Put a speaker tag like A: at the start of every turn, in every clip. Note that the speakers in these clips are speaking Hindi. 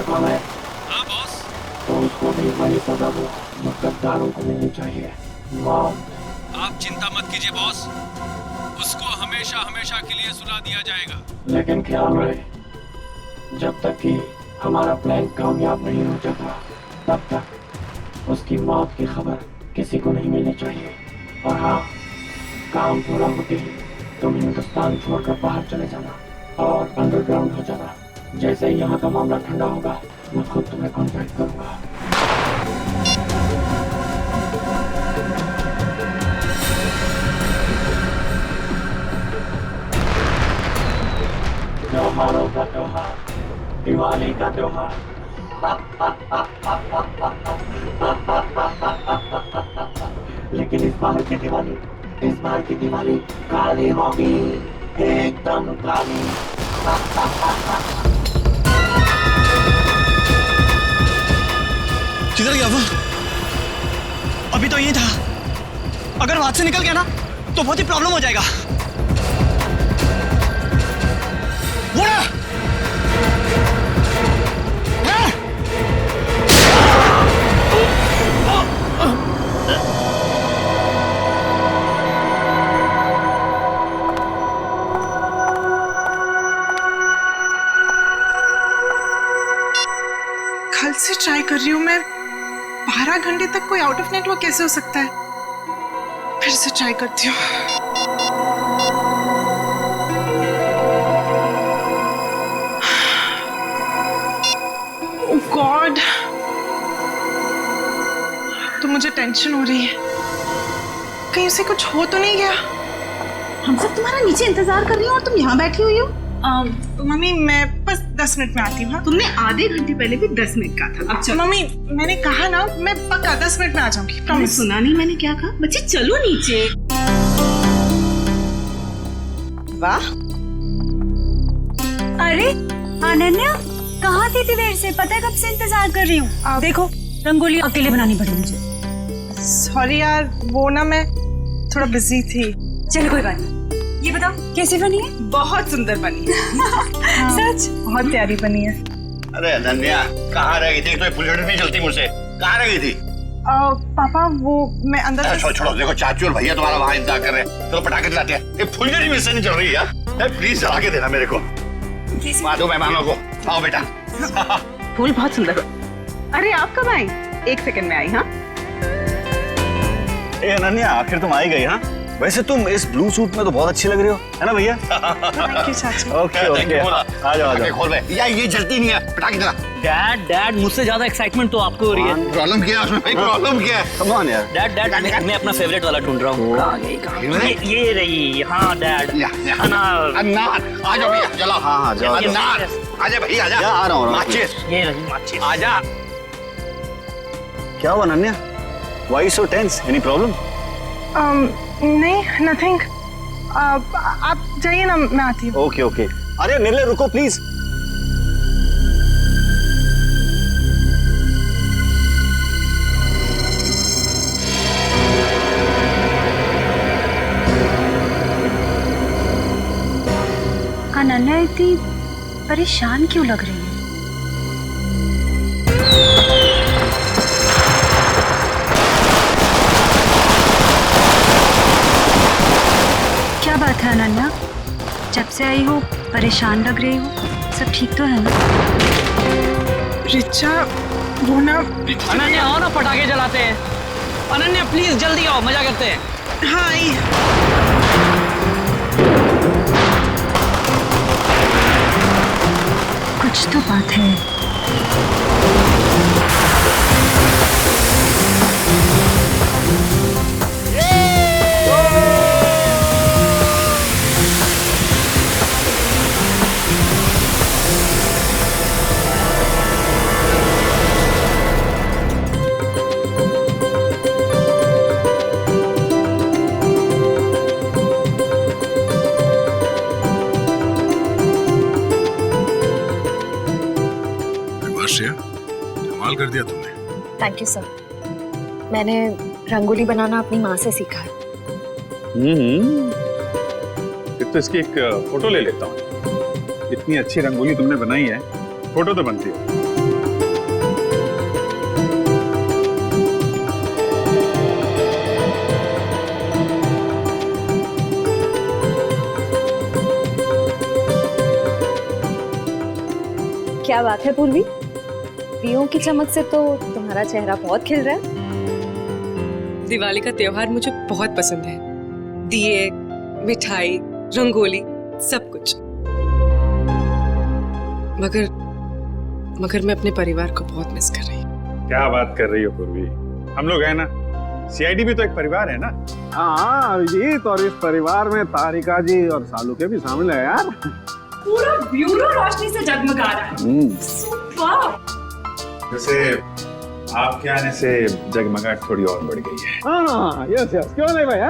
A: खबर कौन है?
B: हाँ बॉस।
A: तो उसको भी वही सजा वो गद्दारों को मिलनी चाहिए, मौत।
B: आप चिंता मत कीजिए बॉस, उसको हमेशा हमेशा के लिए सुला दिया जाएगा।
A: लेकिन ख्याल रहे, जब तक कि हमारा प्लान कामयाब नहीं हो जाता तब तक उसकी मौत की खबर किसी को नहीं मिलनी चाहिए। और हाँ, काम पूरा होते ही तुम हिंदुस्तान छोड़कर बाहर चले जाना और अंडरग्राउंड हो जाना। जैसे ही यहाँ का मामला ठंडा होगा मैं खुद तुम्हें कांटेक्ट करूंगा। त्योहारों का त्योहार, दिवाली का त्योहार। लेकिन इस बार की दिवाली काली होगी, एकदम काली।
C: किधर गया वो? अभी तो यही था। अगर वहां से निकल गया ना तो बहुत ही प्रॉब्लम हो जाएगा।
D: कल से ट्राई कर रही हूँ मैं। 12 घंटे तक कोई आउट ऑफ नेटवर्क कैसे हो सकता है? फिर से ट्राई करती हूँ। ओह गॉड, तो मुझे टेंशन हो रही है, कहीं उसे कुछ हो तो नहीं गया।
E: हम सब तुम्हारा नीचे इंतजार कर रही हो और तुम यहाँ बैठी हुई हो।
D: मम्मी मैं बस 10 मिनट में आती हूँ।
E: तुमने आधे घंटे पहले भी 10 मिनट कहा था।
D: अच्छा मम्मी, मैंने कहा ना मैं पक्का 10 मिनट में आ जाऊंगी।
E: तुमने सुना नहीं मैंने क्या कहा? बच्चे चलो नीचे।
D: वाह,
F: अरे अनन्या, कहाँ थी इतनी देर से? पता है कब से इंतजार कर रही हूँ। देखो रंगोली अकेले बनानी पड़ी मुझे।
D: सॉरी यार, वो ना मैं थोड़ा बिजी थी।
F: चलो कोई बात नहीं। ये बताओ कैसी बनी है?
D: बहुत सुंदर बनी है। हाँ,
F: सच
D: बहुत प्यारी बनी है।
G: अरे अनन्या, कहाँ रह गई थी? तो फुलझड़ी नहीं चलती मुझसे। कहाँ रह गई थी?
D: पापा वो मैं अंदर।
G: छोड़ो छोड़ो, देखो चाचू और भैया तुम्हारा वहाँ इंतजार कर रहे हैं। चलो पटाखे जलाते हैं। ये फुलझड़ी मिस नहीं चल रही है। प्लीज जला के देना मेरे को। माधो मेहमानों को। आओ बेटा।
E: फूल बहुत सुंदर। अरे आप कब आई? 1 सेकंड में आई। हाँ
C: ए अनन्या, आखिर तुम आई गई। हाँ, वैसे तुम इस ब्लू सूट में तो बहुत अच्छी लग रही हो, है ना भैया?
D: थैंक यू चाची।
C: ओके ओके, आ जाओ आ जाओ।
G: खोल बे। यार ये जलती नहीं है, पटाखे जला।
H: डैड मुझसे ज्यादा एक्साइटमेंट तो आपको हो रही है।
G: प्रॉब्लम क्या है उसमें भाई? प्रॉब्लम क्या है?
C: कम ऑन यार।
H: डैड मैं अपना फेवरेट वाला ढूंढ रहा हूँ। ये रही। हाँ डैड,
G: अनार। अनार आ जाओ भैया, जलाओ।
C: हाँ जाओ।
G: अनार आजा भैया, आजा।
C: आ रहा हूँ।
G: माचिस।
H: ये रही माचिस।
G: आजा।
C: क्या हुआ Ananya? Why so tense? Any problem?
D: नहीं, नथिंग। आप जाइए ना, मैं आती हूँ।
C: Okay okay. अरे निर्ले रुको प्लीज।
F: अनन्या इतनी परेशान क्यों लग रही है? क्या बात है अनन्या, जब से आई हो परेशान लग रही हो। सब ठीक तो है ना?
D: रिचा वो ना।
H: अनन्या आओ ना, पटाखे जलाते हैं। अनन्या प्लीज जल्दी आओ, मजा करते हैं।
D: हाँ आई।
F: कुछ तो बात है।
B: कमाल कर दिया तुमने।
I: Thank you sir. मैंने रंगोली बनाना अपनी माँ से सीखा है।
B: फिर तो इसकी एक फोटो ले लेता हूँ। इतनी अच्छी रंगोली तुमने बनाई है, फोटो तो बनती है।
I: क्या बात है पूर्वी, दियों की चमक से तो तुम्हारा चेहरा बहुत खिल रहा है।
J: दिवाली का त्योहार मुझे बहुत पसंद है। दिए, मिठाई, रंगोली, सब कुछ। मगर मैं अपने परिवार को बहुत मिस कर रही हूँ।
K: क्या बात कर रही हो पूर्वी, हम लोग हैं ना, सीआईडी भी तो एक परिवार है ना।
L: हाँ अभिजीत, और इस परिवार में तारिका जी और सालू के भी शामिल है यार।
F: पूरा ब्यूरो रोशनी से जगमगा रहा है। सुपर।
K: जैसे आपके आने से जगमगाहट थोड़ी और बढ़ गई है।
L: हाँ यस क्यों नहीं भैया।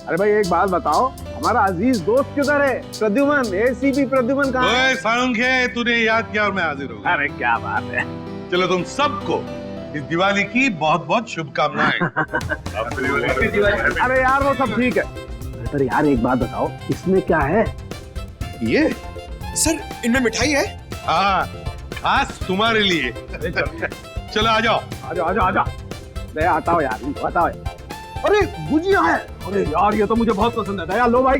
L: अरे भाई एक बात बताओ, हमारा अजीज दोस्त किधर है? प्रद्युमन, एसीपी प्रद्युमन कहाँ है?
K: सालुंखे, तूने याद किया और मैं हाजिर हो गया।
L: अरे क्या बात है।
K: चलो तुम सबको इस दिवाली की बहुत बहुत शुभकामनाएं।
L: अरे यार वो सब ठीक है, पर यार एक बात बताओ, इसमें क्या है?
K: ये
C: सर इनमें मिठाई है।
K: हाँ, खास तुम्हारे लिए। चलो आ जाओ।
L: आजा। दया आता हो यार, बताओ। अरे गुजिया है, अरे यार ये तो मुझे बहुत पसंद है। दया लो भाई।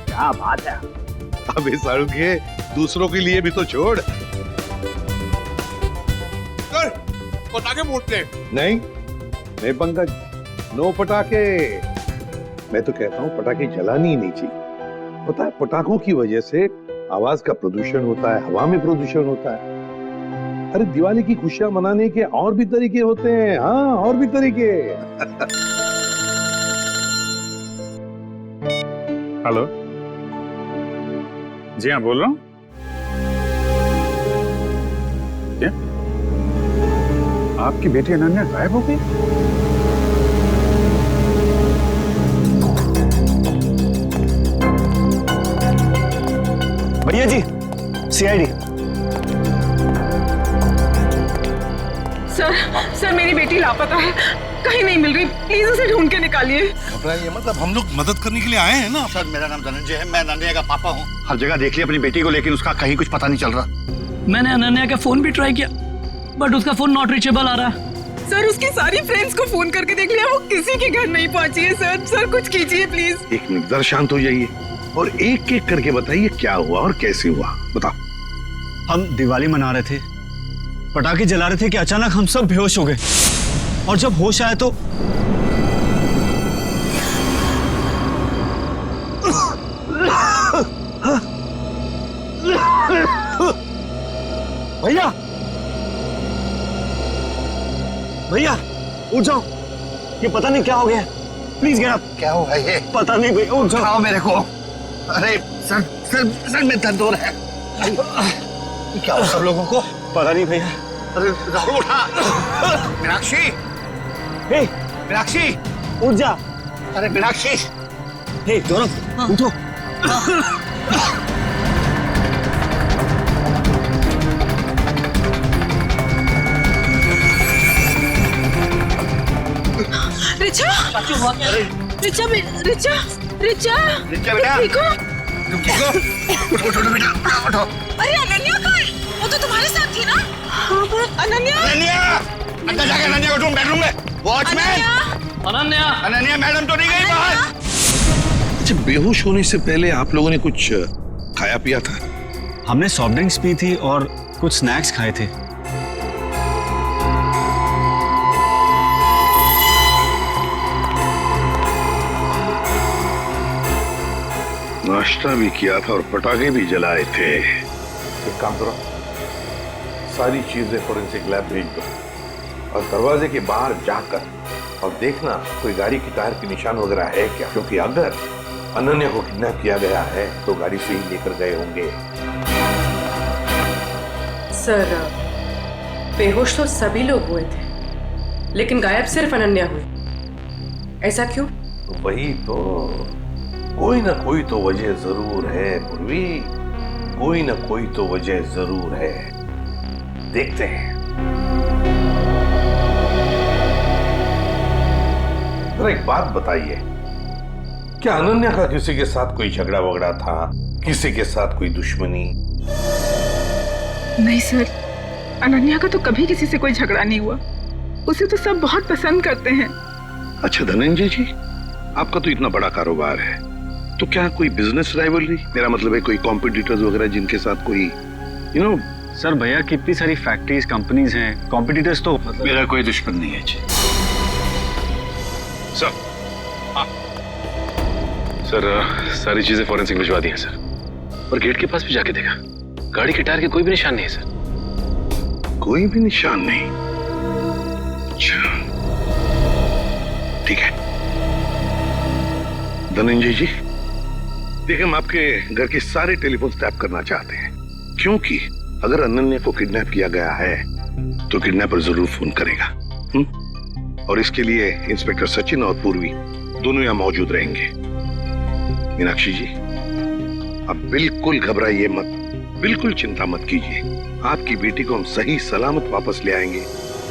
L: क्या बात है।
K: अबे सालुंखे, दूसरों के लिए भी तो छोड़।
L: पटाखे फूटते
K: नहीं पंकज, नो पटाखे। मैं तो कहता हूँ पटाखे जलानी ही नहीं चाहिए। पता है पटाखों की वजह से आवाज का प्रदूषण होता है, हवा में प्रदूषण होता है। अरे दिवाली की खुशियां मनाने के और भी तरीके होते हैं। हाँ, और भी तरीके।
L: हेलो जी हाँ, बोल रहा हूँ। क्या आपकी बेटी अनन्या गायब हो गई?
C: भैया जी, सीआईडी।
D: सर मेरी बेटी लापता है, कहीं नहीं मिल रही, प्लीज उसे ढूंढ के निकालिए।
G: घबराइए मतलब हम लोग मदद करने के लिए आए हैं ना। सर मेरा नाम धनंजय है, मैं अनन्या का पापा हूँ। हर जगह देख लिया अपनी बेटी को, लेकिन उसका कहीं कुछ पता नहीं चल रहा।
H: मैंने अनन्या का फोन भी ट्राई किया, बट उसका फोन नॉट रीचेबल आ रहा है।
D: सर उसकी सारी फ्रेंड्स को फोन करके देख लिया, वो किसी के घर नहीं पहुंची है। सर कुछ कीजिए प्लीज।
K: एक मिनट, जरा शांत हो जाइए और एक एक करके बताइए क्या हुआ और कैसे हुआ। बताओ।
C: हम दिवाली मना रहे थे, पटाखे जला रहे थे कि अचानक हम सब बेहोश हो गए, और जब होश आया तो भैया उठ जाओ, ये पता नहीं क्या हो गया। Please get up.
G: क्या हुआ ये?
C: पता नहीं भैया, उठ जाओ
G: मेरे को। अरे सर में दर्द हो रहा है। क्या हो सब लोगों को?
C: पता नहीं भैया।
G: अरे राहुल उठा। मीनाक्षी, मीनाक्षी
C: उठ जा।
G: अरे मीनाक्षी,
C: गौरव उठो।
D: रिचा
G: बेटा
D: ठीक हो?
G: उठो बेटा, उठो।
D: अरे अनन्या कहाँ है? वो तो तुम्हारे साथ थी ना? हाँ पर अनन्या
G: अंदर जाके अनन्या को ढूंढ, बेडरूम में। वॉचमैन, अनन्या मैडम तो नहीं गई बाहर? अच्छा, बेहोश होने से पहले आप लोगों ने कुछ खाया पिया था?
C: हमने सॉफ्ट ड्रिंक्स पी थी और कुछ स्नैक्स खाए थे।
K: नाश्ता भी किया था और पटाखे भी जलाए थे। एक काम करो, सारी चीजें फोरेंसिक लैब भेज दो और दरवाजे के बाहर जाकर और देखना कोई गाड़ी की टायर के निशान वगैरह है क्या, क्योंकि अगर अनन्या को किडनैप किया गया है तो गाड़ी से ही लेकर गए होंगे।
J: सर बेहोश तो सभी लोग हुए थे, लेकिन गायब सिर्फ अनन्या हुई। ऐसा क्यों?
K: वही तो, कोई ना कोई तो वजह जरूर है पूर्वी, कोई ना कोई तो वजह जरूर है। देखते हैं। जरा एक बात बताइए, क्या अनन्या का किसी के साथ कोई झगड़ा वगड़ा था, किसी के साथ कोई दुश्मनी?
D: नहीं सर, अनन्या का तो कभी किसी से कोई झगड़ा नहीं हुआ, उसे तो सब बहुत पसंद करते हैं।
K: अच्छा धनंजय जी, आपका तो इतना बड़ा कारोबार है, तो क्या कोई बिजनेस राइवलरी, मेरा मतलब है कोई कॉम्पिटिटर्स वगैरह जिनके साथ कोई
L: सर भैया कितनी सारी फैक्ट्रीज कंपनीज हैं, कॉम्पिटिटर्स तो
G: मेरा कोई दुश्मन नहीं है जी। सर सारी चीजें फॉरेंसिक भिजवा दी हैं सर, और गेट के पास भी जाके देखा, गाड़ी के टायर के कोई भी निशान नहीं है सर।
K: कोई भी निशान नहीं? अच्छा ठीक है धनंजय जी, देखिए हम आपके घर के सारे टेलीफोन टैप करना चाहते हैं, क्योंकि अगर अनन्या को किडनैप किया गया है तो किडनैपर जरूर फोन करेगा। और इसके लिए इंस्पेक्टर सचिन और पूर्वी दोनों यहां मौजूद रहेंगे। मीनाक्षी जी अब बिल्कुल घबराइए मत, बिल्कुल चिंता मत कीजिए, आपकी बेटी को हम सही सलामत वापस ले आएंगे,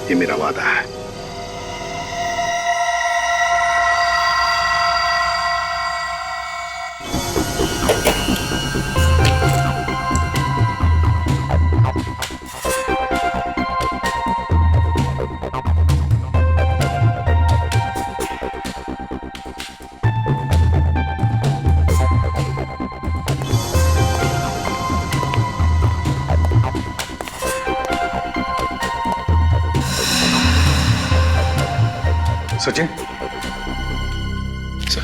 K: ये मेरा वादा है। सचिन
G: सर,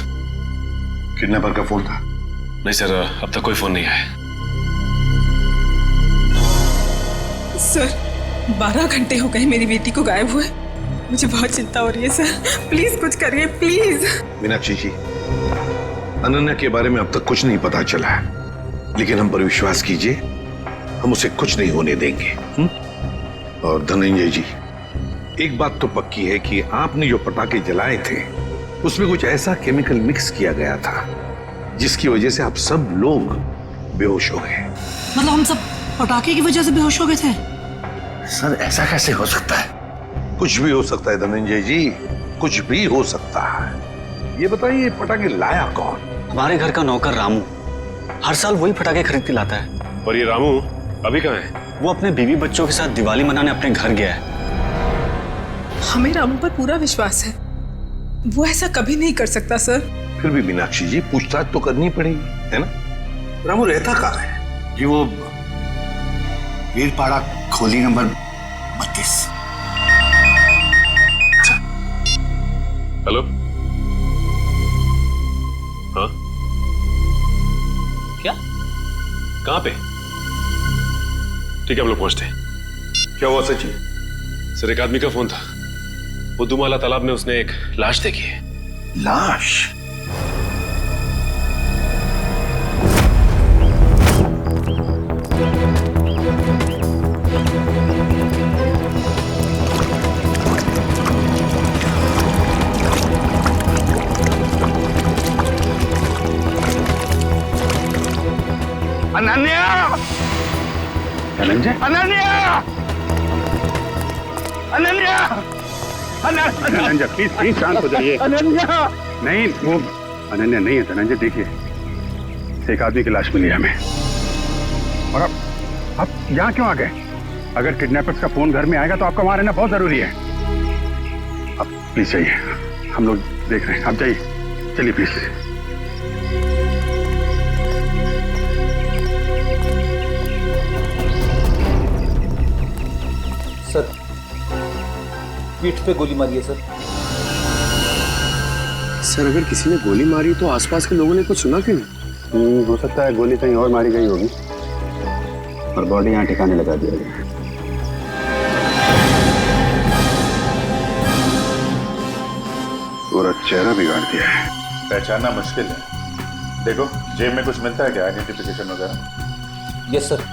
K: किडनैपर का फोन था?
G: नहीं सर, अब तक कोई फोन नहीं आया।
D: सर 12 घंटे हो गए मेरी बेटी को गायब हुए, मुझे बहुत चिंता हो रही है सर, प्लीज कुछ करिए प्लीज।
K: मीनाक्षी जी अनन्या के बारे में अब तक कुछ नहीं पता चला है, लेकिन हम पर विश्वास कीजिए, हम उसे कुछ नहीं होने देंगे। और धनंजय जी एक बात तो पक्की है कि आपने जो पटाखे जलाए थे उसमें कुछ ऐसा केमिकल मिक्स किया गया था जिसकी वजह से आप सब लोग बेहोश हो गए।
C: मतलब हम सब पटाखे की वजह से बेहोश हो गए थे?
K: सर ऐसा कैसे हो सकता है? कुछ भी हो सकता है धनंजय जी, कुछ भी हो सकता है। ये बताइए पटाखे लाया कौन?
C: हमारे घर का नौकर रामू हर साल वही पटाखे खरीद के लाता है।
G: और ये रामू अभी कहाँ है?
C: वो अपने बीवी बच्चों के साथ दिवाली मनाने अपने घर गया है।
D: हमें रामू पर पूरा विश्वास है, वो ऐसा कभी नहीं कर सकता सर।
K: फिर भी मीनाक्षी जी पूछताछ तो करनी पड़ेगी, है ना? रामू रहता कहाँ है?
M: जी वो वीरपाड़ा खोली नंबर 32।
G: हेलो, हाँ
B: क्या?
G: कहाँ पे? ठीक है हम लोग पहुंचते हैं।
K: क्या हुआ सचिन?
G: सर एक आदमी का फोन था, वो दुमाला तालाब में उसने एक लाश देखी है।
K: लाश?
L: अनन्या!
K: धनंजय?
L: अनन्या! अनन्या!
N: धनंजय प्लीज शांत हो जाइए।
L: अनन्या!
N: नहीं वो अनन्या नहीं है धनंजय, देखिए एक आदमी की लाश मिली है हमें। और अब यहाँ क्यों आ गए? अगर किडनैपर्स का फोन घर में आएगा तो आपका वहां रहना बहुत जरूरी है। अब प्लीज जाइए, हम लोग देख रहे हैं, आप जाइए, चलिए प्लीज।
O: सर पीठ पे गोली मारी है सर।
L: सर अगर किसी ने गोली मारी तो आसपास के लोगों ने कुछ सुना क्यों नहीं?
N: हो सकता है गोली कहीं और मारी गई होगी और बॉडी यहाँ ठिकाने लगा दिया गया।
K: पूरा चेहरा बिगाड़ दिया है।
P: पहचानना मुश्किल है। देखो जेब में कुछ मिलता है क्या, आइडेंटिफिकेशन वगैरह?
O: Yes sir.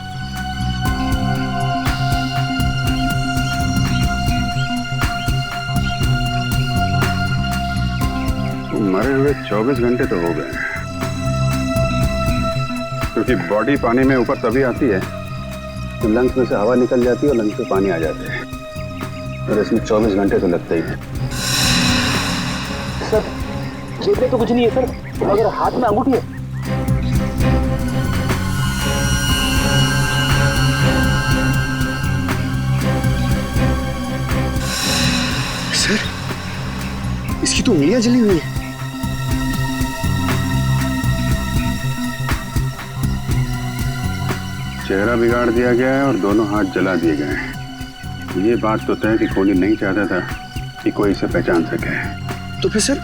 N: मरे हुए 24 घंटे तो हो गए, क्योंकि बॉडी पानी में ऊपर तभी आती है तो लंग्स में से हवा निकल जाती है और लंग्स में पानी आ जाते हैं, और इसमें 24 घंटे तो लगते ही हैं।
O: सर जेब में तो कुछ नहीं है सर, मगर हाथ में अंगूठी है।
L: सर इसकी तो उंगलियां जली हुई है।
N: चेहरा बिगाड़ दिया गया है और दोनों हाथ जला दिए गए हैं। ये बात तो तय कि कोहली नहीं चाहता था कि कोई इसे पहचान सके।
L: तो फिर सर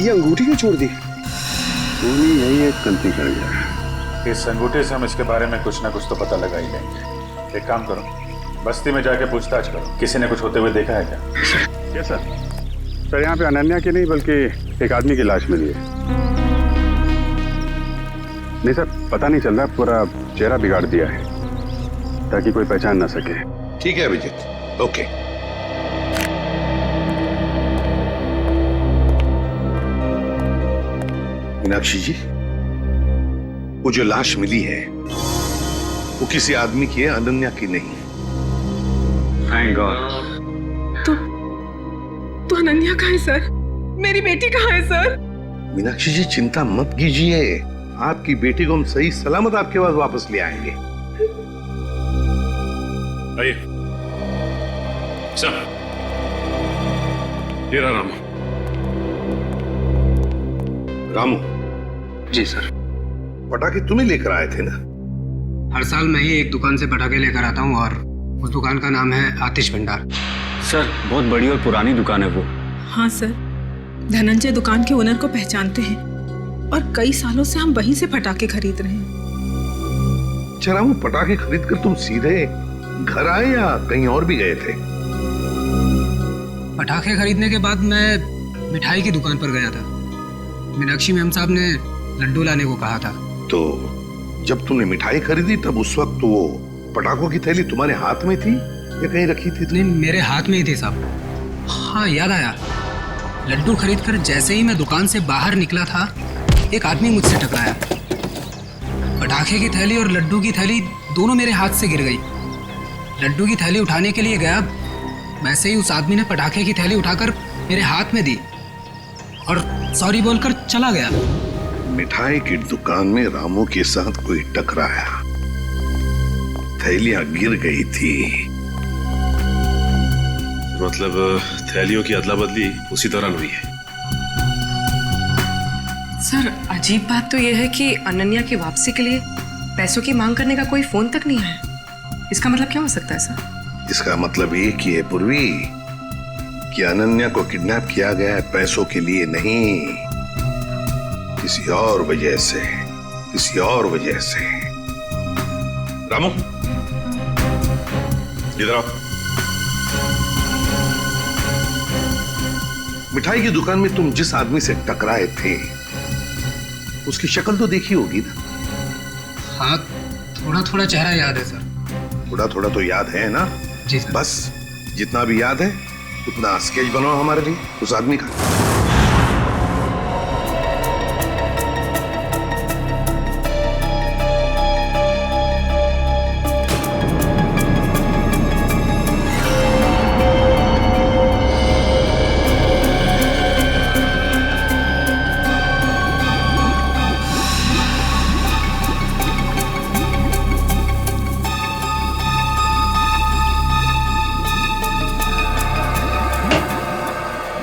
L: ये अंगूठी क्यों छोड़ दी?
N: कोहली यही एक गलती कर गया।
P: इस अंगूठे से हम इसके बारे में कुछ ना कुछ तो पता लगा ही लेंगे। एक काम करो, बस्ती में जाके पूछताछ करो, किसी ने कुछ होते हुए देखा है क्या?
N: यस सर, यहाँ पे अनन्या की नहीं बल्कि एक आदमी की लाश मिली है। नहीं सर, पता नहीं चल रहा, पूरा चेहरा बिगाड़ दिया है ताकि कोई पहचान ना सके।
K: ठीक है अभिजीत, ओके। मीनाक्षी जी, वो जो लाश मिली है वो किसी आदमी की है, अनन्या की नहीं।
N: Thank God.
D: तो अनन्या कहाँ है सर? मेरी बेटी कहाँ है सर?
K: मीनाक्षी जी चिंता मत कीजिए, आपकी बेटी को हम सही सलामत आपके पास वापस ले आएंगे।
P: आइए सर, ये रहा रामू।
K: रामू
L: जी सर।
K: पटाखे तुम्हें लेकर आए थे ना?
L: हर साल मैं ही एक दुकान से पटाखे लेकर आता हूँ और उस दुकान का नाम है आतिश भंडार।
C: सर बहुत बड़ी और पुरानी दुकान है वो।
D: हाँ सर, धनंजय दुकान के ओनर को पहचानते हैं और कई सालों से हम वहीं से पटाखे खरीद रहे हैं।
K: अच्छा रामू, पटाखे खरीद कर तुम सीधे घर आए या कहीं और भी गए थे?
L: पटाखे खरीदने के बाद मैं मिठाई की दुकान पर गया था। मीनाक्षी मैम साहब ने लड्डू लाने को कहा था।
K: तो जब तुमने मिठाई खरीदी तब उस वक्त वो पटाखों की थैली तुम्हारे हाथ में थी या कहीं रखी थी?
L: नहीं, मेरे हाथ में ही थी साहब। हाँ याद आया, लड्डू खरीदकर जैसे ही मैं दुकान से बाहर निकला था एक आदमी मुझसे टकराया। पटाखे की थैली और लड्डू की थैली दोनों मेरे हाथ से गिर गई। लड्डू की थैली उठाने के लिए गया, वैसे ही उस आदमी ने पटाखे की थैली उठाकर मेरे हाथ में दी और सॉरी बोलकर चला गया।
K: मिठाई की दुकान में रामू के साथ कोई टकराया, थैलियां गिर गई थी।
P: मतलब थैलियों की अदला बदली उसी दौरान हुई है।
J: सर अजीब बात तो यह है कि अनन्या की वापसी के लिए पैसों की मांग करने का कोई फोन तक नहीं आया। इसका मतलब क्या हो सकता है सर?
K: इसका मतलब ये कि है पूर्वी कि अनन्या को किडनैप किया गया है पैसों के लिए नहीं, किसी और वजह से, किसी और वजह से।
P: रामू इधर आओ।
K: मिठाई की दुकान में तुम जिस आदमी से टकराए थे उसकी शक्ल तो देखी होगी ना?
L: हाँ, थोड़ा थोड़ा चेहरा याद है सर।
K: थोड़ा थोड़ा तो याद है ना?
L: जी सर।
K: बस जितना भी याद है उतना स्केच बनाओ हमारे लिए उस आदमी का।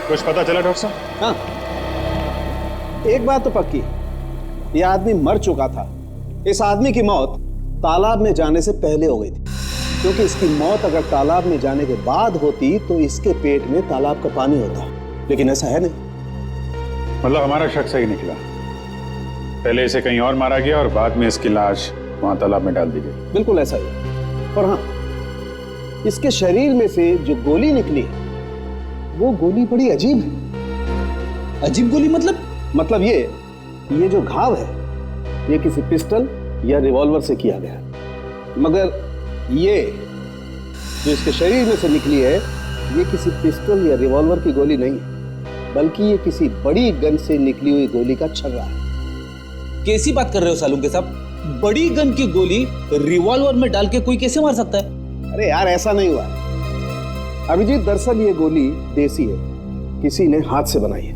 P: कुछ पता चला डॉक्टर साहब?
L: हाँ, एक बात तो पक्की, ये आदमी मर चुका था। इस आदमी की मौत तालाब में जाने से पहले हो गई थी, क्योंकि इसकी मौत अगर तालाब में जाने के बाद होती तो इसके पेट में तालाब का पानी होता, लेकिन ऐसा है नहीं।
N: मतलब हमारा शक सही निकला, पहले इसे कहीं और मारा गया और बाद में इसकी लाश वहां तालाब में डाल दी गई।
L: बिल्कुल ऐसा ही। और हाँ, इसके शरीर में से जो गोली निकली वो गोली बड़ी अजीब है। अजीब गोली मतलब ये जो घाव है ये किसी पिस्टल या रिवॉल्वर से किया गया है, मगर ये जो इसके शरीर में से निकली है ये किसी पिस्टल या रिवॉल्वर की गोली नहीं है, बल्कि ये किसी बड़ी गन से निकली हुई गोली का छर्रा है।
O: कैसी बात कर रहे हो सालुंके साहब? बड़ी गन की गोली रिवॉल्वर में डाल के कोई कैसे मार सकता है?
L: अरे यार, ऐसा नहीं हुआ अभिजीत। दरअसल ये गोली देसी है, किसी ने हाथ से बनाई है।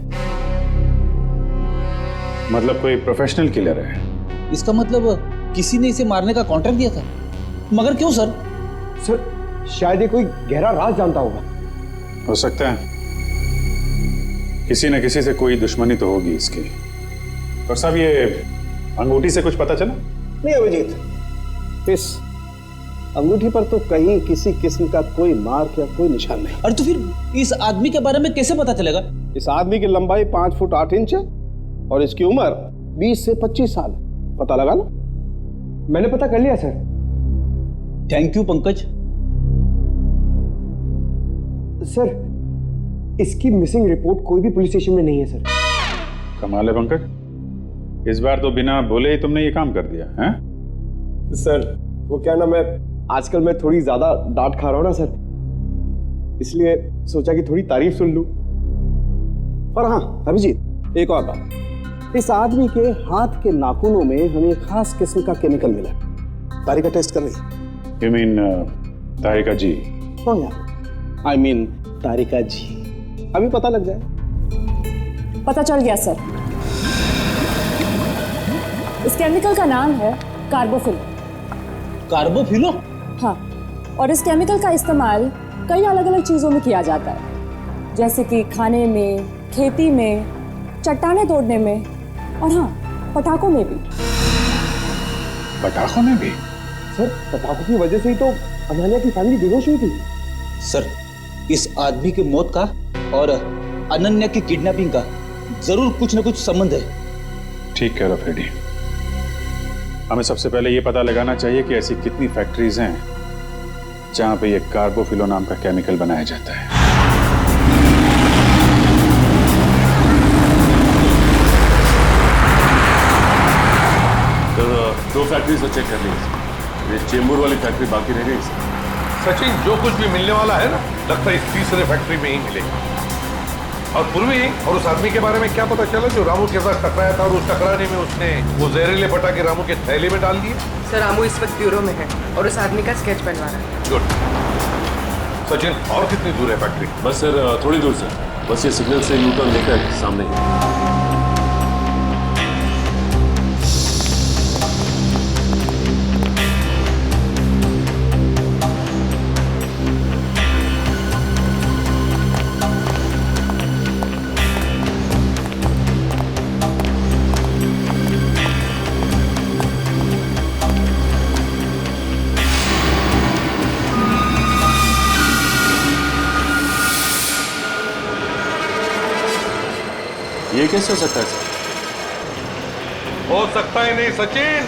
N: मतलब कोई प्रोफेशनल किलर है?
O: इसका मतलब किसी ने इसे मारने का कॉन्ट्रैक्ट दिया था, मगर क्यों सर?
L: सर शायद ये कोई गहरा राज जानता होगा।
N: हो सकता है, किसी न किसी से कोई दुश्मनी तो होगी इसकी। और साहब ये अंगूठी से कुछ पता चला?
L: नहीं अभिजीत, इस अंगूठी पर तो कहीं किसी किस्म का कोई मार्क या कोई निशान नहीं।
O: अरे तो फिर इस आदमी के बारे में कैसे पता चलेगा?
L: इस आदमी की लंबाई 5 फुट 8 इंच है और इसकी उम्र 20 से 25 साल। पता लगा लो।
Q: मैंने पता कर लिया sir.
O: Thank you Pankaj.
Q: Sir, इसकी मिसिंग रिपोर्ट कोई भी पुलिस स्टेशन में नहीं है सर।
P: कमाल है पंकज, इस बार तो बिना बोले ही तुमने ये काम कर दिया है?
Q: सर वो क्या ना, मैं आजकल मैं थोड़ी ज्यादा डांट खा रहा हूं ना सर, इसलिए सोचा कि थोड़ी तारीफ सुन लूं।
L: और हाँ अभिजीत, एक और बात, इस आदमी के हाथ के नाखूनों में हमें खास किस्म का केमिकल मिला। तारिका टेस्ट कर रही।
P: You mean, तारिका जी?
L: हाँ यार, I mean तारिका जी। अभी पता लग जाए।
I: पता चल गया सर। इस केमिकल का नाम है कार्बोफिल।
O: कार्बोफिलो?
I: हाँ, और इस केमिकल का इस्तेमाल कई अलग अलग चीज़ों में किया जाता है, जैसे कि खाने में, खेती में, चट्टानें तोड़ने में और हाँ, पटाखों में भी।
P: पटाखों में भी?
Q: सर पटाखों की वजह से ही तो अनन्या की फैमिली बेहोश हुई थी।
O: सर, इस आदमी की मौत का और अनन्या की किडनैपिंग का जरूर कुछ न कुछ संबंध है।
P: ठीक कह रहा फ्रेडी। हमें सबसे पहले ये पता लगाना चाहिए कि ऐसी कितनी फैक्ट्रीज हैं जहां पे ये कार्बोफिलो नाम का केमिकल बनाया जाता है।
K: तो 2 फैक्ट्रीज तो चेक कर ली, ये चेंबूर वाली फैक्ट्री बाकी रह गई।
G: सचिन, जो कुछ भी मिलने वाला है ना, लगता है इस तीसरे फैक्ट्री में ही मिलेगा। और पूर्वी और उस आदमी के बारे में क्या पता चला जो रामू के साथ टकराया था और उस टकराने में उसने वो जहरीले पटाखे रामू के थैले में डाल दिए?
J: सर, रामू इस वक्त ब्यूरो में है और उस आदमी का स्केच बनवा रहा है।
G: गुड। सचिन, और कितनी दूर है फैक्ट्री?
K: बस सर थोड़ी दूर से, बस ये सिग्नल से यू टर्न लेकर सामने ही। ये कैसे हो सकता है सर?
G: हो सकता ही नहीं सचिन,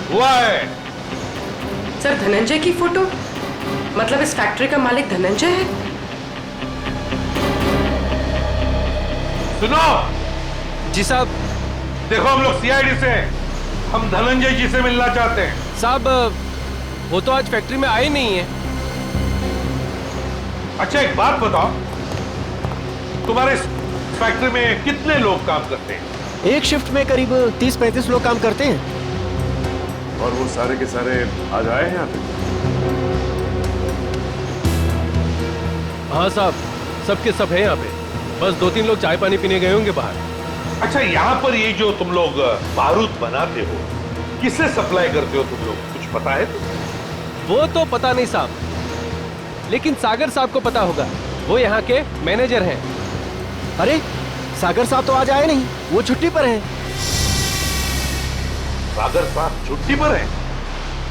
G: हुआ है।
J: सर, धनंजय की फोटो, मतलब इस फैक्ट्री का मालिक धनंजय है?
G: सुनो
H: जी साहब।
G: देखो, हम लोग सीआईडी से हैं, हम धनंजय जी से मिलना चाहते हैं।
H: साहब, वो तो आज फैक्ट्री में आए नहीं है।
G: अच्छा एक बात बताओ, तुम्हारे फैक्ट्री में कितने लोग काम करते हैं?
H: एक शिफ्ट में करीब 30-35 लोग काम करते हैं।
K: और वो सारे के सारे आज आए हैं यहाँ पे?
B: हाँ साहब, सबके सब है यहाँ पे, बस 2-3 लोग चाय पानी पीने गए होंगे बाहर।
G: अच्छा, यहाँ पर ये जो तुम लोग बारूद बनाते हो, किसे सप्लाई करते हो तुम लोग, कुछ पता है?
B: वो तो पता नहीं साहब, लेकिन सागर साहब को पता होगा, वो यहाँ के मैनेजर हैं।
H: अरे सागर साहब तो आज आए नहीं, वो छुट्टी पर हैं।
G: सागर साहब छुट्टी पर हैं?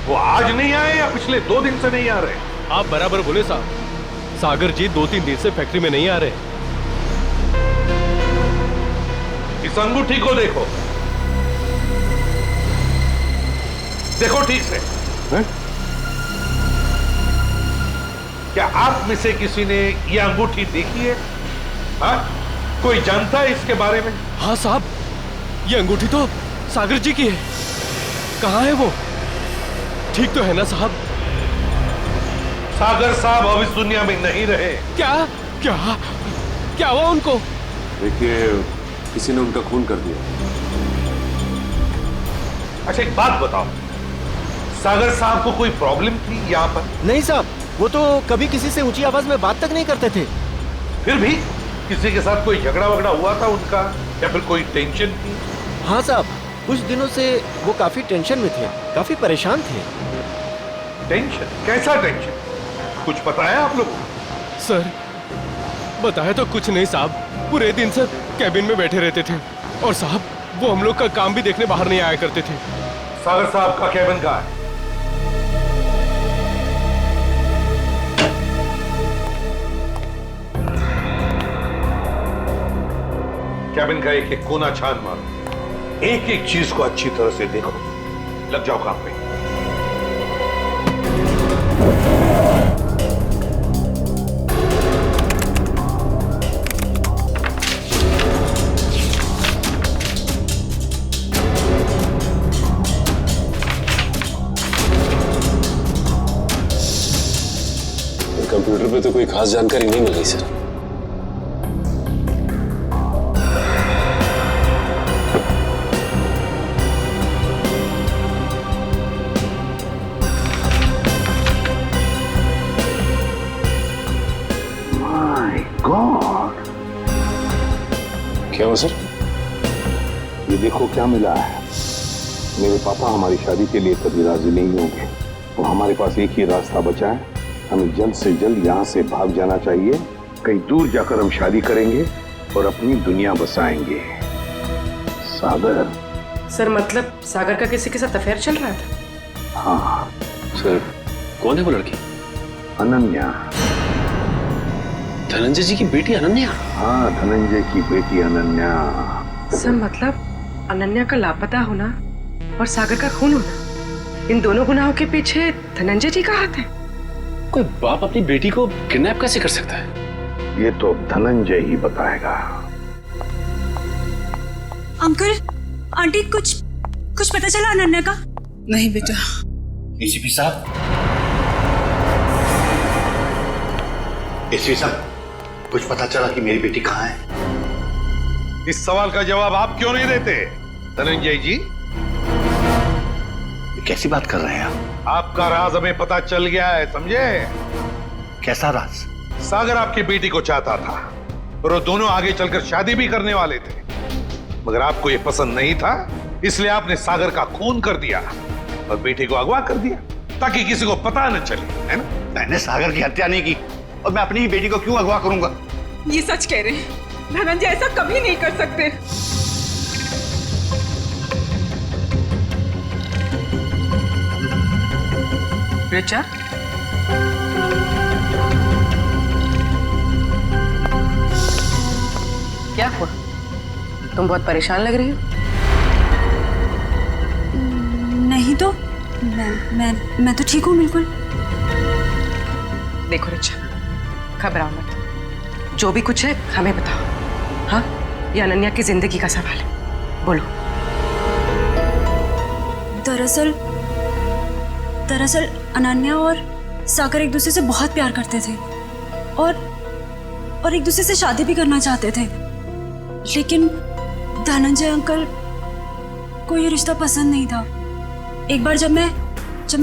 G: वो आज नहीं आए या पिछले 2 दिन से नहीं आ रहे?
B: आप बराबर बोले साहब, सागर जी 2-3 दिन से फैक्ट्री में नहीं आ रहे।
G: इस अंगूठी को देखो, देखो ठीक से। क्या आप में से किसी ने ये अंगूठी देखी है? हाँ? कोई जानता है इसके बारे में?
B: हाँ साहब, ये अंगूठी तो सागर जी की है। कहाँ है वो? ठीक तो है ना साहब?
G: सागर साहब अब इस दुनिया में नहीं रहे।
B: क्या क्या क्या हुआ उनको?
K: देखिए, किसी ने उनका खून कर दिया।
G: अच्छा एक बात बताओ, सागर साहब को कोई प्रॉब्लम थी यहाँ पर?
H: नहीं साहब, वो तो कभी किसी से ऊंची आवाज में बात तक नहीं करते थे।
G: फिर भी किसी के साथ कोई झगड़ा वगड़ा हुआ था उनका, या फिर कोई टेंशन थी?
H: हाँ साहब, कुछ दिनों से वो काफी टेंशन में थे, काफी परेशान थे।
G: टेंशन? कैसा टेंशन? कुछ पता है आप लोगों को?
B: सर, बताया तो कुछ नहीं साहब, पूरे दिन से कैबिन में बैठे रहते थे और साहब वो हम लोग का काम भी देखने बाहर नहीं आया करते थे।
G: सागर साहब का कैबिन कहाँ है? कैबिन का एक एक कोना छान मारो, एक एक चीज को अच्छी तरह से देखो। लग जाओ काम पे।
B: कंप्यूटर पे तो कोई खास जानकारी नहीं मिल रही सर।
K: माय गॉड,
B: क्या हुआ सर?
K: ये देखो क्या मिला है। मेरे पापा हमारी शादी के लिए कभी राजी नहीं होंगे, तो हमारे पास एक ही रास्ता बचा है। हमें जल्द से जल्द यहाँ से भाग जाना चाहिए। कहीं दूर जाकर हम शादी करेंगे और अपनी दुनिया बसाएंगे। सागर।
J: सर मतलब सागर का किसी के साथ अफेयर चल रहा था?
K: हाँ
B: सर। कौन है वो लड़की?
K: अनन्या।
B: धनंजय जी की बेटी अनन्या?
K: हाँ, धनंजय की बेटी अनन्या।
J: सर मतलब अनन्या का लापता होना और सागर का खून होना, इन दोनों गुनाहों के पीछे धनंजय जी का हाथ है?
B: कोई बाप अपनी बेटी को किडनैप कैसे कर सकता है?
K: ये तो धनंजय ही बताएगा।
F: अंकल, आंटी, कुछ पता चला अनन्या का?
D: नहीं बेटा।
M: एसीपी साहब, एसीपी साहब, कुछ पता चला कि मेरी बेटी कहाँ है?
G: इस सवाल का जवाब आप क्यों नहीं देते धनंजय जी?
M: कैसी बात कर रहे हैं आप?
G: आपका राज हमें पता चल गया है, समझे?
M: कैसा राज?
G: सागर आपकी बेटी को चाहता था और वो दोनों आगे चलकर शादी भी करने वाले थे, मगर आपको ये पसंद नहीं था, इसलिए आपने सागर का खून कर दिया और बेटी को अगवा कर दिया ताकि किसी को पता न चले, है ना?
M: मैंने सागर की हत्या नहीं की और मैं अपनी ही बेटी को क्यों अगवा करूंगा?
D: ये सच कह रहे हैं, धनंजय ऐसा कभी नहीं कर सकते।
J: रिचा, क्या हुआ? तुम बहुत परेशान लग रही हो।
F: नहीं तो मैं तो ठीक हूँ बिल्कुल।
J: देखो रिचा, घबराओ मत, जो भी कुछ है हमें बताओ। हाँ, ये अनन्या की जिंदगी का सवाल है, बोलो।
F: दरअसल अनन्या और सागर एक दूसरे से बहुत प्यार करते थे और एक दूसरे से शादी भी करना चाहते थे, लेकिन धनंजय अंकल को ये रिश्ता पसंद नहीं था। एक बार जब मैं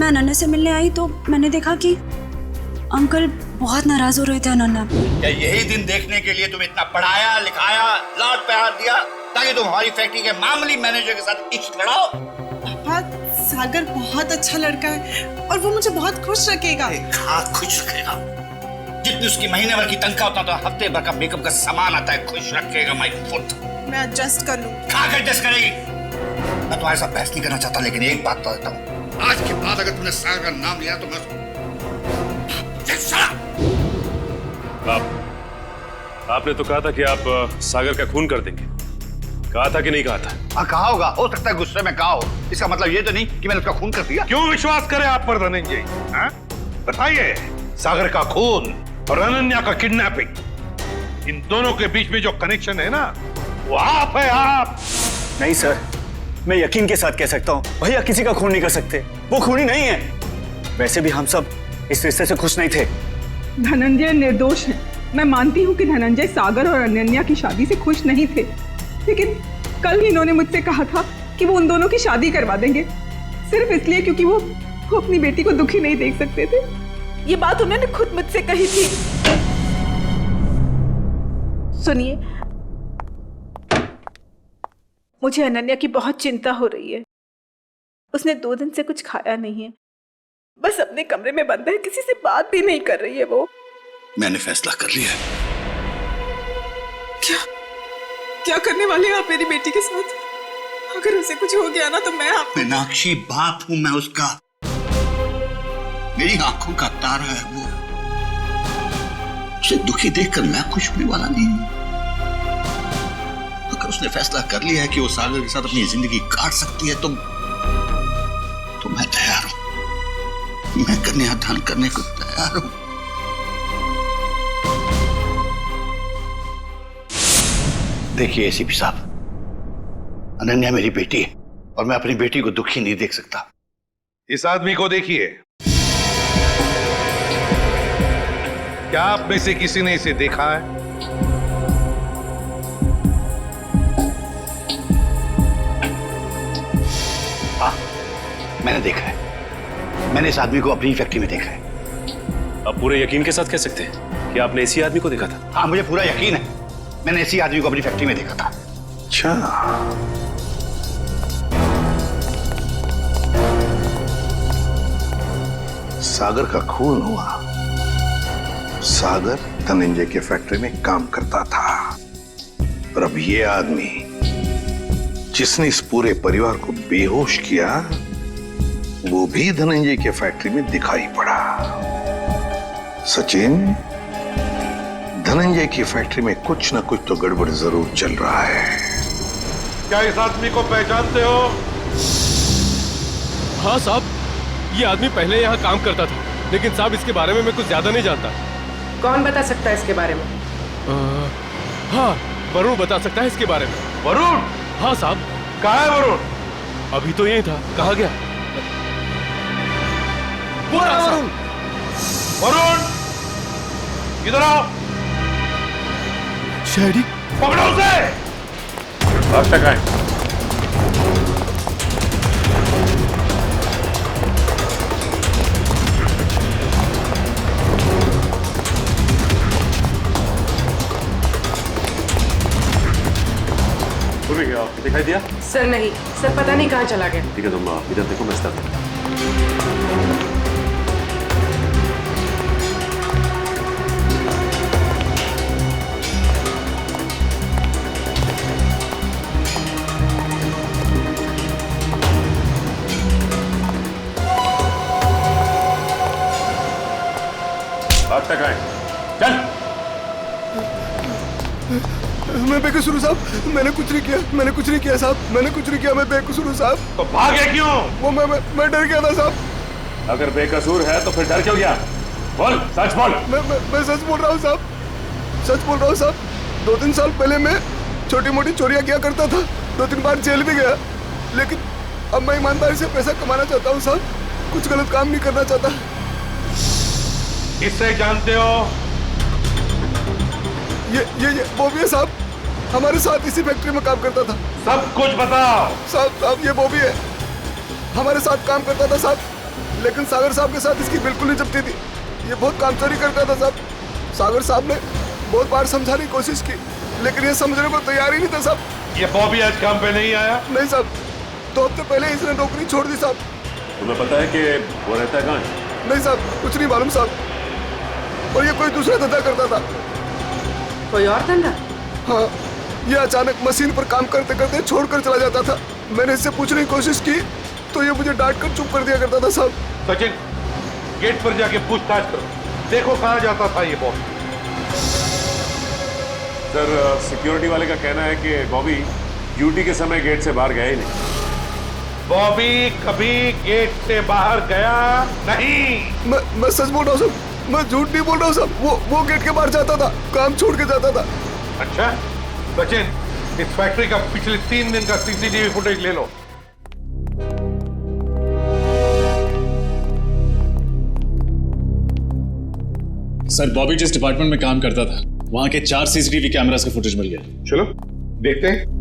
F: अनन्या से मिलने आई तो मैंने देखा कि अंकल बहुत नाराज हो रहे थे अनन्या पे।
M: क्या यही दिन देखने के लिए तुम इतना पढ़ाया लिखाया, लाड प्यार दिया ताकि तुम हमारी फैक्ट्री के मामूली मैनेजर के साथ इश्क लड़ाओ?
D: पापा, सागर बहुत अच्छा लड़का है और वो मुझे बहुत खुश रखेगा।
M: हाँ, खुश रखेगा। जितनी उसकी महीने भर की तनख्वाह होता तो हफ्ते भर का मेकअप का सामान आता है। खुश रखेगा माय पुत्र।
D: मैं एडजस्ट कर लूं।
M: कहाँ एडजस्ट करेगी? मैं तुम्हारे साथ बहस नहीं करना चाहता, लेकिन एक बात तो देता हूँ, आज के बाद अगर तुमने सागर का नाम लिया तो मैं
B: आपने तो कहा था कि आप सागर का खून कर देंगे, कहा था कि नहीं कहा था?
M: हाँ, कहा होगा, हो सकता है गुस्से में कहा हो। इसका मतलब ये तो नहीं कि मैंने उसका खून कर दिया।
G: क्यों विश्वास करें आप पर धनंजय? बताइए, सागर का खून और अनन्या का किडनैपिंग, इन दोनों के बीच में जो कनेक्शन है ना, वो आप है, आप।
C: नहीं सर, मैं यकीन के साथ कह सकता हूँ, भैया किसी का खून नहीं कर सकते, वो खूनी नहीं है। वैसे भी हम सब इस रिश्ते से खुश नहीं थे।
D: धनंजय निर्दोष है। मैं मानती हूँ कि धनंजय सागर और अनन्या की शादी से खुश नहीं थे, लेकिन कल ही इन्होंने मुझसे कहा था कि वो उन दोनों की शादी करवा देंगे, सिर्फ इसलिए क्योंकि वो अपनी बेटी को दुखी नहीं देख सकते थे। ये बात उन्होंने खुद मुझसे कही थी। सुनिए, मुझे अनन्या की बहुत चिंता हो रही है। उसने 2 दिन से कुछ खाया नहीं है, बस अपने कमरे में बंद है, किसी से बात भी नहीं कर रही है वो।
M: मैंने फैसला कर लिया।
D: क्या करने वाले हैं आप मेरी बेटी के साथ? अगर उसे कुछ हो गया ना तो मैं
M: मीनाक्षी, बाप हूं मैं उसका, मेरी आंखों का तारा है वो। उसे दुखी देखकर मैं खुश होने वाला नहीं हूं। अगर उसने फैसला कर लिया है कि वो सागर के साथ अपनी जिंदगी काट सकती है तो मैं तैयार हूं। मैं कन्यादान करने को तैयार हूं। देखिए एसीपी साहब, अनन्या मेरी बेटी है और मैं अपनी बेटी को दुखी नहीं देख सकता।
G: इस आदमी को देखिए, क्या आप में से किसी ने इसे देखा है?
M: हाँ, मैंने देखा है। मैंने इस आदमी को अपनी फैक्ट्री में देखा है।
P: अब पूरे यकीन के साथ कह सकते हैं कि आपने इसी आदमी को देखा था?
M: हाँ, मुझे पूरा यकीन है। मैंने इसी आदमी को अपनी फैक्ट्री में देखा था।
K: अच्छा, सागर का खून हुआ। सागर धनंजय के फैक्ट्री में काम करता था और अब ये आदमी जिसने इस पूरे परिवार को बेहोश किया वो भी धनंजय के फैक्ट्री में दिखाई पड़ा। सचिन, धनंजय की फैक्ट्री में कुछ ना कुछ तो गड़बड़ जरूर चल रहा है।
G: क्या इस आदमी को पहचानते हो?
B: हाँ साहब, ये आदमी पहले यहाँ काम करता था, लेकिन साहब इसके बारे में मैं कुछ ज्यादा नहीं जानता।
J: कौन बता सकता है इसके बारे में?
B: हाँ, वरुण बता सकता है इसके बारे में।
G: वरुण?
B: हाँ साहब।
G: कहाँ है वरुण?
B: अभी तो यही था, कहाँ गया?
G: वरुण, वरुण, इधर आओ।
B: शहरी,
G: पकड़ो उसे।
P: अब तक आए। दिखाई दिया?
J: सर नहीं, सर पता नहीं कहाँ चला गया।
P: ठीक है, तुम इधर देखो, मैं स्टार्ट करता हूं। अब तक आए, चल।
Q: मैं बेकसूर हूँ साहब, मैंने कुछ नहीं किया, मैंने कुछ नहीं किया साहब, मैंने कुछ नहीं किया, मैं बेकसूर हूँ साहब।
G: तो भागे क्यों?
Q: वो मैं डर गया था साहब।
P: अगर बेकसूर है तो फिर डर क्यों गया? बोल, सच बोल।
Q: मैं सच बोल रहा हूँ साहब, सच बोल रहा हूँ साहब। 2-3 साल पहले मैं छोटी मोटी चोरियां किया करता था, 2-3 बार जेल भी गया, लेकिन अब मैं ईमानदारी से पैसा कमाना चाहता हूँ साहब, कुछ गलत काम नहीं करना चाहता।
G: किससे जानते हो?
Q: ये बॉबी है साहब, हमारे साथ इसी फैक्ट्री में काम करता था।
G: सब कुछ बताओ।
Q: साहब ये बॉबी है, हमारे साथ काम करता था साहब, लेकिन सागर साहब के साथ इसकी बिल्कुल नहीं जमती थी। ये बहुत काम चोरी करता था साहब। सागर साहब ने बहुत बार समझाने की कोशिश की, लेकिन ये समझने को तैयार ही नहीं था साहब।
G: ये बॉबी आज काम पे नहीं आया?
Q: नहीं साहब, 2 हफ्ते पहले इसने नौकरी छोड़ दी साहब।
P: तुम्हें पता है कि वो रहता है कहाँ है?
Q: नहीं साहब, कुछ नहीं मालूम साहब। और ये कोई दूसरा धंधा करता था।
J: कोई और धंधा?
Q: हाँ, ये अचानक मशीन पर काम करते करते छोड़कर चला जाता था। मैंने इससे पूछने की कोशिश की तो ये मुझे डांट कर चुप कर दिया करता था साहब।
G: सचिन, गेट पर जाके पूछताछ करो, देखो कहाँ जाता था ये बॉबी।
P: सर, सिक्योरिटी वाले का कहना है कि बॉबी ड्यूटी के समय गेट से बाहर गया ही नहीं।
G: बॉबी कभी गेट से बाहर गया नहीं।
Q: मैं सच बोल रहा हूँ साहब, मैं झूठ नहीं बोल रहा हूँ साहब। वो गेट के बाहर जाता था, काम छोड़ के जाता था।
G: अच्छा सचिन, इस फैक्ट्री का पिछले 3 दिन का सीसीटीवी फुटेज ले लो।
P: सर, बॉबी जिस डिपार्टमेंट में काम करता था वहां के 4 सीसीटीवी कैमरास का फुटेज मिल गया।
G: चलो देखते हैं।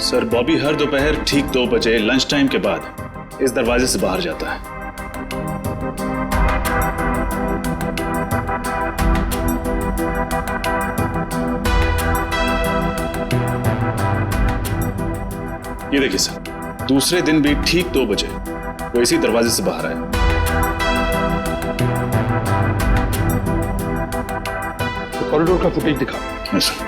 P: सर, बॉबी हर दोपहर ठीक 2 बजे लंच टाइम के बाद इस दरवाजे से बाहर जाता है। ये देखिए सर, दूसरे दिन भी ठीक 2 बजे वो इसी दरवाजे से बाहर आया।
G: तो कॉरिडोर का फुटेज दिखा।
P: Yes sir.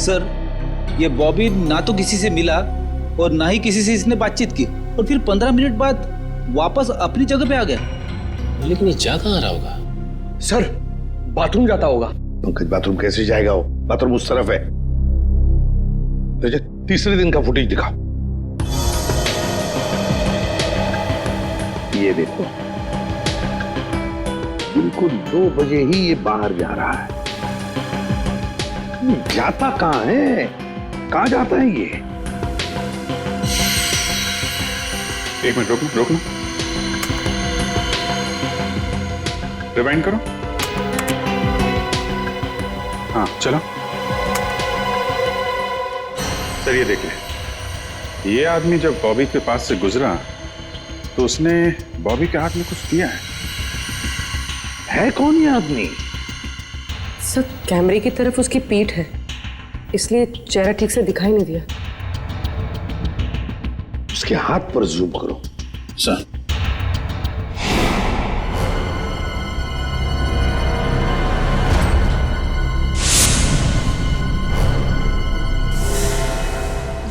O: सर, ये बॉबी ना तो किसी से मिला और ना ही किसी से इसने बातचीत की, और फिर 15 मिनट बाद वापस अपनी जगह पे आ गया।
R: लेकिन ये जा कहाँ रहा होगा?
K: सर, बाथरूम जाता होगा। पंकज, बाथरूम कैसे जाएगा वो? बाथरूम उस तरफ है। तो तीसरे दिन का फुटेज दिखाओ। ये देखो, बिल्कुल 2 बजे ही ये बाहर जा रहा है। जाता कहाँ है? कहाँ जाता है ये?
P: एक मिनट रोकना। रिवाइंड करो। हाँ चलो। सर ये देखिए, ये आदमी जब बॉबी के पास से गुजरा तो उसने बॉबी के हाथ में कुछ दिया है
K: कौन ये आदमी?
J: सर, कैमरे की तरफ उसकी पीठ है, इसलिए चेहरा ठीक से दिखाई नहीं दिया।
K: उसके हाथ पर जूम करो।
M: सर,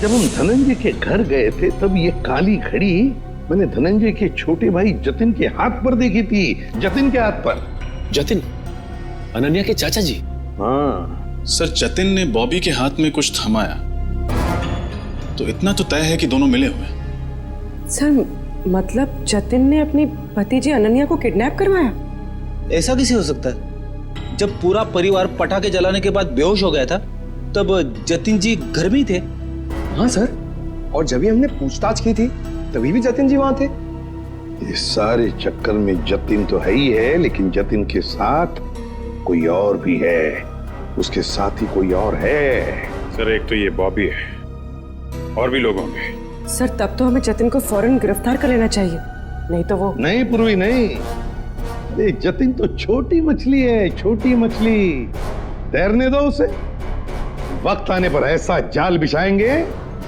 K: जब हम धनंजय के घर गए थे तब ये काली घड़ी मैंने धनंजय के छोटे भाई जतिन के हाथ पर देखी थी। जतिन के हाथ पर।
R: जतिन, अनन्या के चाचा जी?
K: हाँ
S: सर, जतिन ने बॉबी के हाथ में कुछ थमाया तो इतना तो तय है कि दोनों मिले हुए।
J: सर, मतलब जतिन ने अपनी भतीजी अनन्या को किडनैप करवाया?
O: ऐसा कैसे हो सकता है? जब पूरा परिवार पटाखे जलाने के बाद बेहोश हो गया था तब जतिन जी घर में ही थे।
Q: हाँ सर, और जब भी हमने पूछताछ की थी तभी भी जतिन जी वहां थे।
K: इस सारे चक्कर में जतिन तो है ही है, लेकिन जतिन के साथ कोई और भी है। उसके साथ ही कोई और है।
P: सर, एक तो ये बॉबी है और भी लोग होंगे।
J: सर, तब तो हमें जतिन को फौरन गिरफ्तार कर लेना चाहिए, नहीं तो वो।
K: नहीं पूर्वी, नहीं। अरे जतिन तो छोटी मछली है, छोटी मछली। तैरने दो उसे। वक्त आने पर ऐसा जाल बिछाएंगे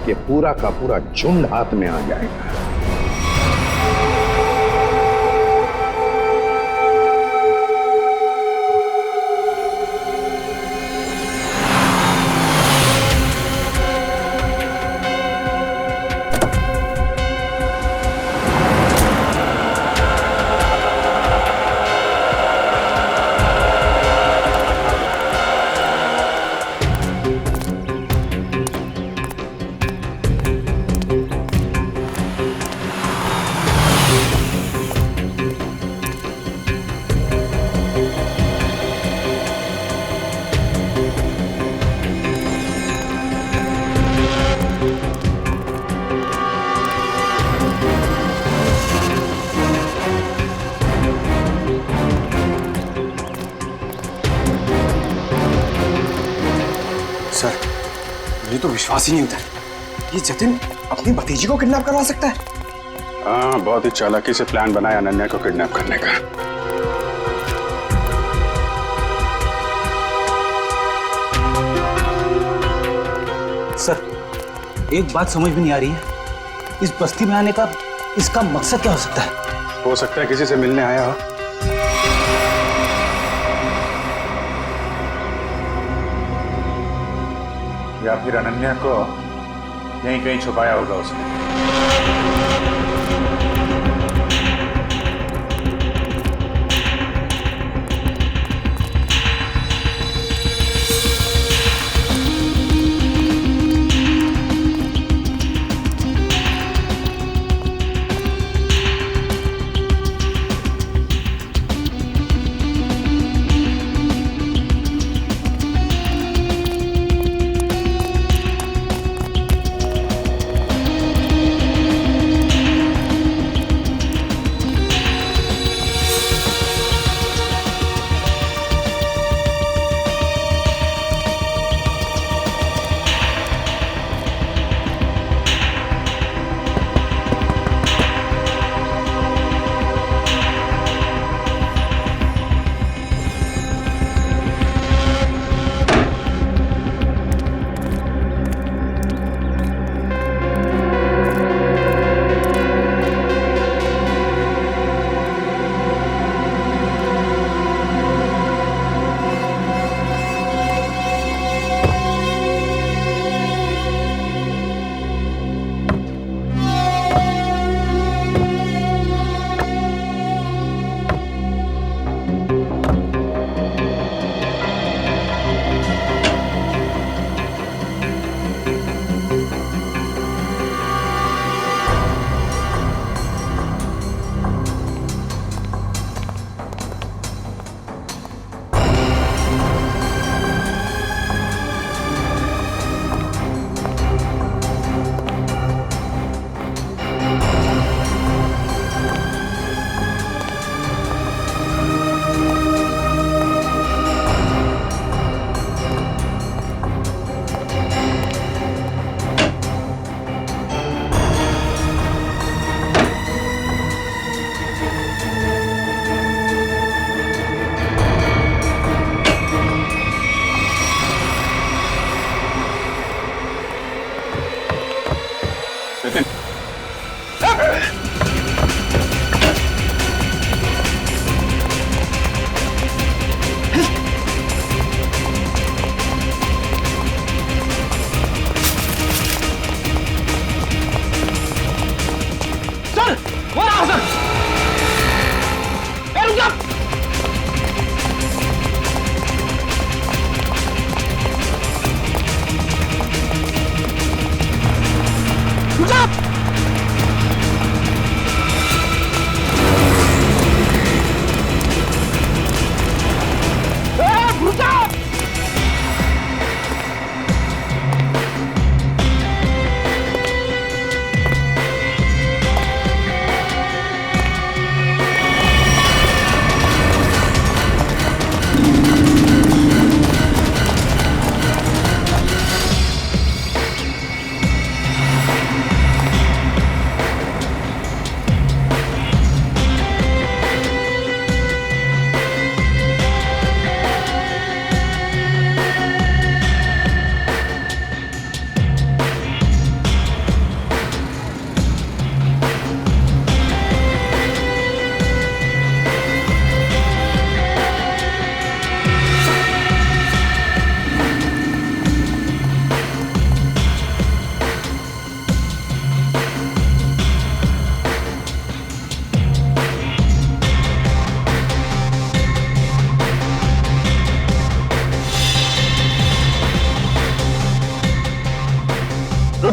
K: कि पूरा का पूरा झुंड हाथ में आ जाएगा।
Q: मुझे तो विश्वास ही नहीं होता ये जतिन अपनी भतीजी को किडनैप करवा सकता है।
P: हाँ, बहुत ही चालाकी से प्लान बनाया अनन्या को किडनैप करने का।
O: सर, एक बात समझ में नहीं आ रही है, इस बस्ती में आने का इसका मकसद क्या हो सकता है?
P: हो सकता है किसी से मिलने आया हो। या फिर अनन्या को यहीं कहीं छुपाया होगा उसने।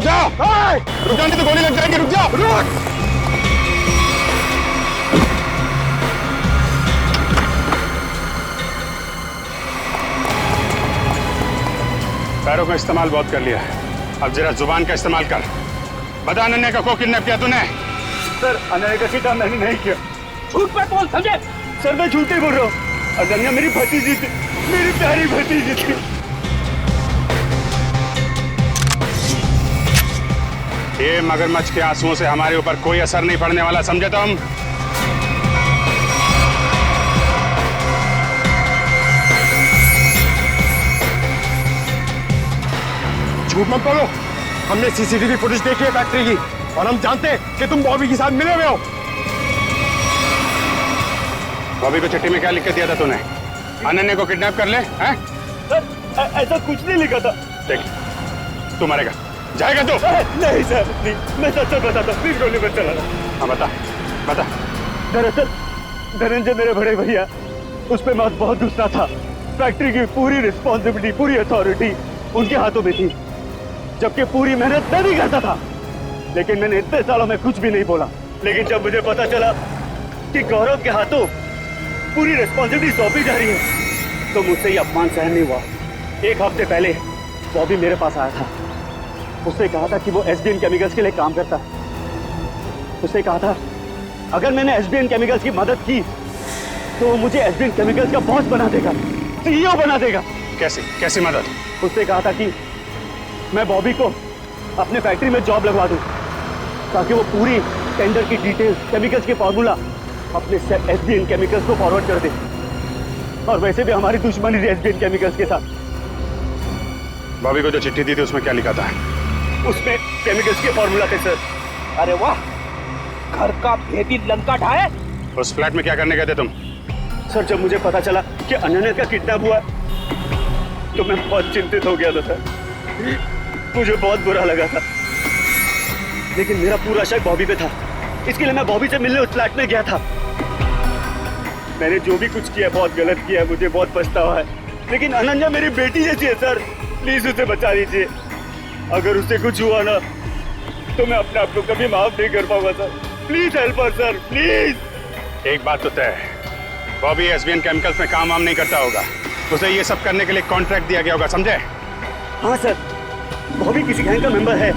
N: रुक जाओ, रुक जाओ, नहीं तो गोली लग जाएगी। रुक जाओ, रुक। पैरों का इस्तेमाल बहुत कर लिया है, अब जरा जुबान का इस्तेमाल कर। बता अनन्या का को किडनैप किया तूने?
C: सर अनन्या का किडनैप मैंने नहीं किया।
H: झूठ पे बोल, समझे?
C: सर मैं झूठ नहीं बोल रहा हूँ। अनन्या मेरी भतीजी थी, मेरी प्यारी भतीजी थी।
N: ये मगरमच्छ के आंसुओं से हमारे ऊपर कोई असर नहीं पड़ने वाला, समझे तुम?
T: झूठ मत बोलो, हमने सीसीटीवी फुटेज देखी है फैक्ट्री की और हम जानते हैं कि तुम बॉबी के साथ मिले हुए हो।
N: बॉबी को चिट्ठी में क्या लिख के दिया था तूने? अनन्या को किडनैप कर ले, हैं?
C: सर ऐसा कुछ नहीं लिखा था।
N: देख, तू मरेगा, जाएगा तू?
C: नहीं सर, नहीं, मैं सच बताता हूँ, प्लीज गोली मत चलाना।
N: हाँ बता, बता।
C: दरअसल धनंजय मेरे बड़े भैया, उस पर मैं बहुत गुस्सा था। फैक्ट्री की पूरी रिस्पॉन्सिबिलिटी, पूरी अथॉरिटी उनके हाथों में थी, जबकि पूरी मेहनत मैं भी करता था। लेकिन मैंने इतने सालों में कुछ भी नहीं बोला। लेकिन जब मुझे पता चला कि गौरव के हाथों पूरी रिस्पॉन्सिबिलिटी सौंपी जा रही है, तो मुझसे ये अपमान सहन नहीं हुआ। एक हफ्ते पहले बॉबी मेरे पास आया था। उसने कहा था कि वो एसबीएन केमिकल्स के लिए काम करता है। उसने कहा था अगर मैंने एसबीएन केमिकल्स की मदद की तो वो मुझे एसबीएन केमिकल्स का बॉस बना देगा, सीईओ बना देगा।
N: कैसे कैसी मदद?
C: उसने कहा था कि मैं बॉबी को अपने फैक्ट्री में जॉब लगवा दूं, ताकि वो पूरी टेंडर की डिटेल्स, केमिकल्स के फॉर्मूला अपने एसबीएन केमिकल्स को फॉरवर्ड कर दे। और वैसे भी हमारी दुश्मनी थी एसबीएन केमिकल्स के साथ।
N: बॉबी को जो चिट्ठी दी थी उसमें क्या लिखा था?
C: उसमें केमिकल्स के फॉर्मूला थे सर।
T: अरे वाह, घर का भेदी लंका ढाए।
N: उस फ्लैट में क्या करने गए थे तुम?
C: सर जब मुझे पता चला कि अनन्या का किडनैप हुआ तो मैं बहुत चिंतित हो गया था सर। मुझे बहुत बुरा लगा था, लेकिन मेरा पूरा शक बॉबी पे था। इसके लिए मैं बॉबी से मिलने उस फ्लैट में गया था। मैंने जो भी कुछ किया बहुत गलत किया, मुझे बहुत पछतावा है। लेकिन अनन्या मेरी बेटी जैसी है सर, प्लीज उसे बचा लीजिए। अगर उससे कुछ हुआ ना तो मैं अपने आप को कभी माफ नहीं कर पाऊंगा sir. Please help us sir, please.
N: एक बात तो तय है, बॉबी एसबीएन केमिकल्स में काम वाम नहीं करता होगा। उसे ये सब करने के लिए कॉन्ट्रैक्ट दिया गया होगा, समझे?
C: हाँ सर, बॉबी किसी गैंग का मेंबर है।